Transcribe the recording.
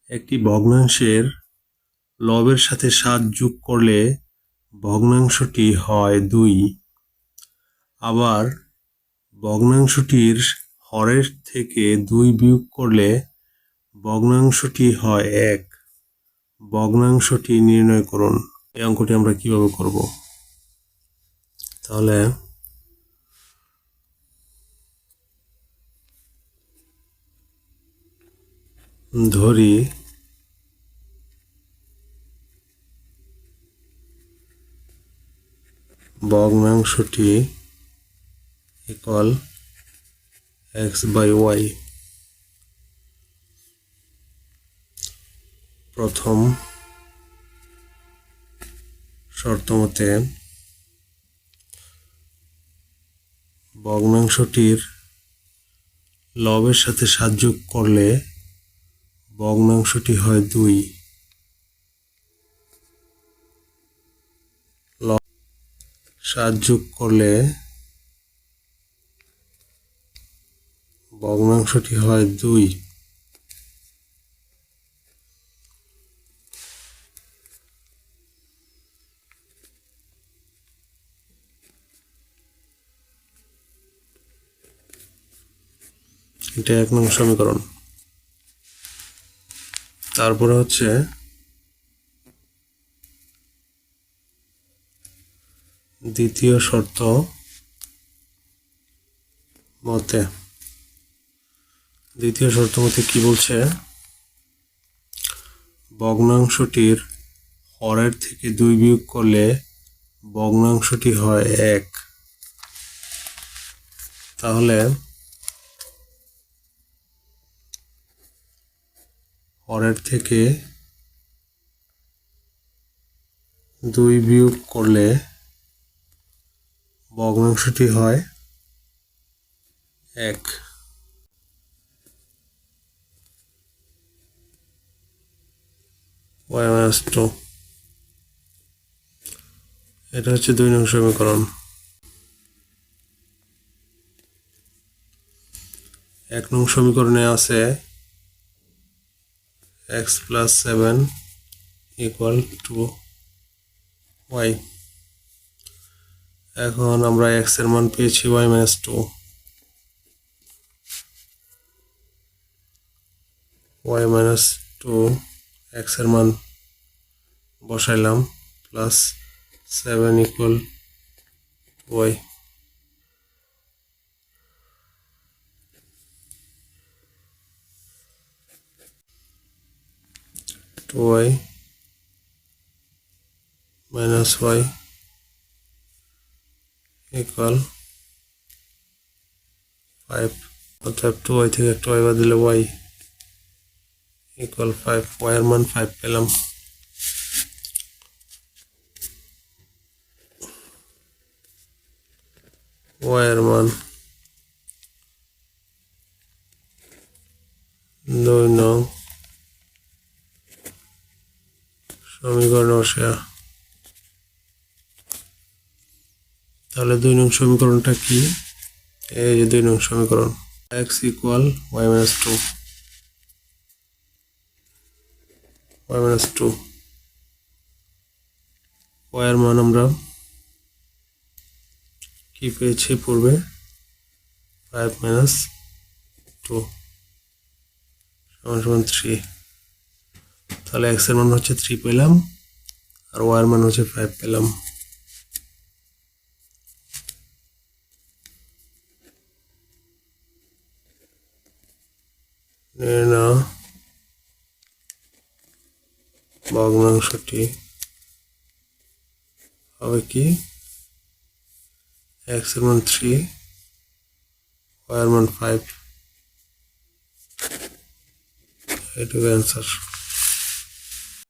একটি ভগ্নাংশের লবের সাথে 7 যোগ করলে ভগ্নাংশটি হয় 2। আবার ভগ্নাংশটির হরের থেকে 2 বিয়োগ করলে ভগ্নাংশটি হয় 1। ভগ্নাংশটি নির্ণয় করুন। এই অঙ্কটি আমরা কিভাবে করব? তাহলে ধরি ভগ্নাংশটি ইকুয়াল x/y। প্রথম শর্ত মতে ভগ্নাংশটির লবের সাথে 7 যোগ করলে ভগ্নাংশটি হয় 2। 7 যোগ করলে ভগ্নাংশটি হয় 2। এটা 1 নং সমীকরণ। তারপরে হচ্ছে দ্বিতীয় শর্ত মতে কি বলছে? ভগ্নাংশটির হরের থেকে 2 বিয়োগ করলে ভগ্নাংশটি হয় 1। তাহলে হরের থেকে 2 বিয়োগ করলে ভগ্নাংশটি হয় 1। y-2। এটা হচ্ছে 2 নং সমীকরণ। 1 নং সমীকরণে আছে x + 7 = y। এখন আমরা x এর মান পেয়েছি y-2। y-2 x এর মান বসাইলাম +7 = y। y minus y equal 5। অর্থাৎ 2y থেকে একটা y বাদ দিলে y equal 5। y এর মান 5 পেলাম। y এর মান 2 নং সমীকরণ বসে। তাহলে 2 নং সমীকরণটা কি? এই যে 2 নং সমীকরণ, x equal y-2। y-2 y এর মান আমরা কি পেয়েছি পূর্বে? 5 - 2 = 3। তাহলে x এর মান হচ্ছে 3 পেলাম আর y এর মান হচ্ছে 5 পেলাম। ভগ্নাংশটি হবে কি? x এর মান 3, y এর মান 5। এটুকু অ্যান্সার।